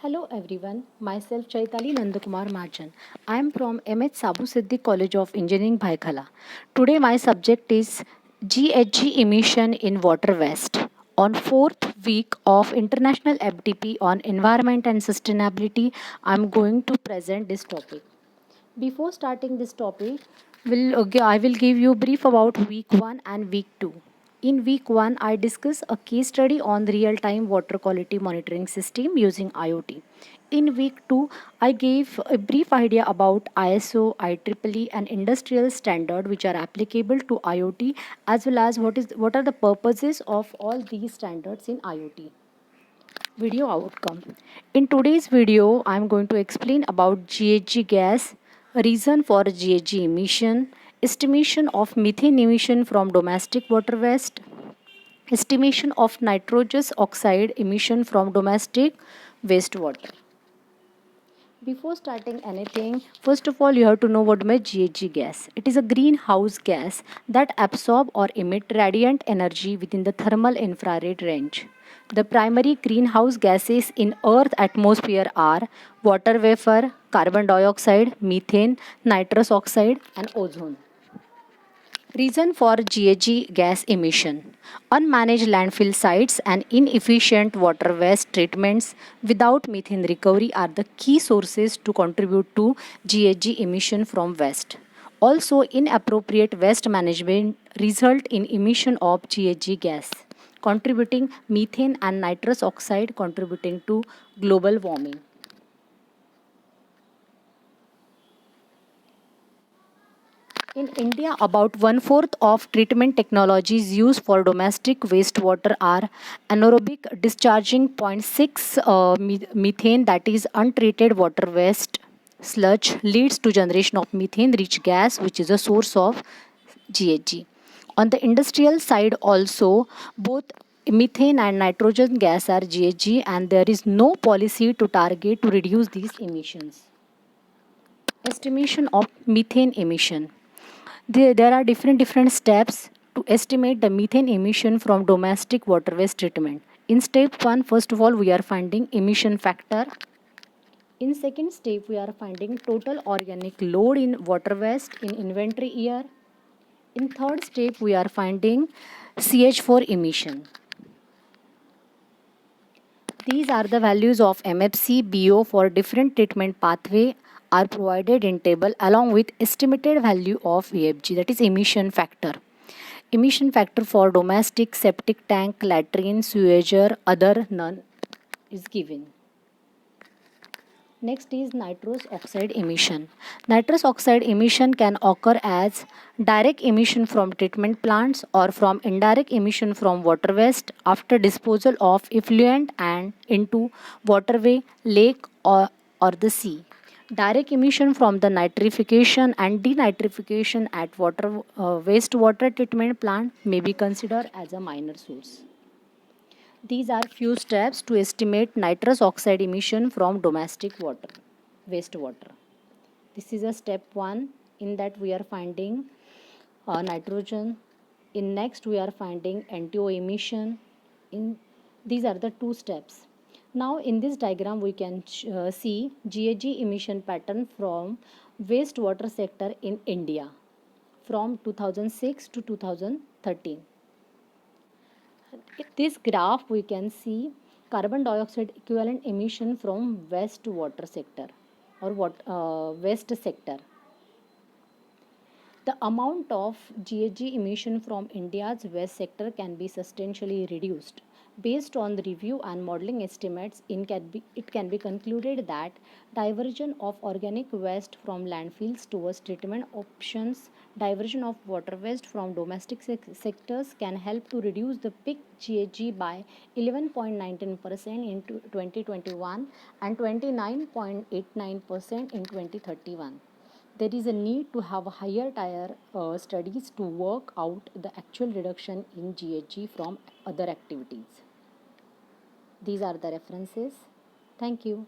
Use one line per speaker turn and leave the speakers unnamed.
Hello everyone, myself Chaitali Nandakumar Marjan. I am from MH Sabu Siddhi College of Engineering Bhaikhala. Today my subject is GHG emission in water waste. On fourth week of International FDP on Environment and Sustainability, I am going to present this topic. Before starting this topic, I will give you brief about week 1 and week 2. In week 1, I discuss a case study on the real-time water quality monitoring system using IoT. In week 2, I gave a brief idea about ISO, IEEE and industrial standard which are applicable to IoT, as well as what are the purposes of all these standards in IoT. Video outcome. In today's video, I am going to explain about GHG gas, reason for GHG emission, estimation of methane emission from domestic water waste, estimation of nitrous oxide emission from domestic wastewater. Before starting anything, first of all, you have to know what is GHG gas. It is a greenhouse gas that absorb or emit radiant energy within the thermal infrared range. The primary greenhouse gases in Earth atmosphere are water vapor, carbon dioxide, methane, nitrous oxide, and ozone. Reason for GHG gas emission. Unmanaged landfill sites and inefficient water waste treatments without methane recovery are the key sources to contribute to GHG emission from waste. Also, inappropriate waste management result in emission of GHG gas, contributing methane and nitrous oxide contributing to global warming. In India, about one-fourth of treatment technologies used for domestic wastewater are anaerobic discharging 0.6 methane, that is untreated water waste sludge, leads to generation of methane-rich gas, which is a source of GHG. On the industrial side also, both methane and nitrogen gas are GHG, and there is no policy to target to reduce these emissions. Estimation of methane emission. There are different steps to estimate the methane emission from domestic water waste treatment. In step 1, first of all, we are finding emission factor. In second step, we are finding total organic load in water waste in inventory year. In third step, we are finding CH4 emission. These are the values of MFC, BO for different treatment pathway are provided in table along with estimated value of EFG, that is emission factor. Emission factor for domestic, septic tank, latrine, sewager, other none is given. Next is nitrous oxide emission. Nitrous oxide emission can occur as direct emission from treatment plants or from indirect emission from water waste after disposal of effluent and into waterway, lake or the sea. Direct emission from the nitrification and denitrification at wastewater treatment plant may be considered as a minor source. These are few steps to estimate nitrous oxide emission from domestic wastewater. This is a step 1. In that we are finding nitrogen. In next we are finding NTO emission. These are the 2 steps. Now in this diagram we can see GHG emission pattern from wastewater sector in India from 2006 to 2013. In this graph, we can see carbon dioxide equivalent emission from wastewater sector or waste sector. The amount of GHG emission from India's waste sector can be substantially reduced. Based on the review and modeling estimates, it can be concluded that diversion of organic waste from landfills towards treatment options, diversion of water waste from domestic sectors can help to reduce the peak GHG by 11.19% in 2021 and 29.89% in 2031. There is a need to have higher tier studies to work out the actual reduction in GHG from other activities. These are the references. Thank you.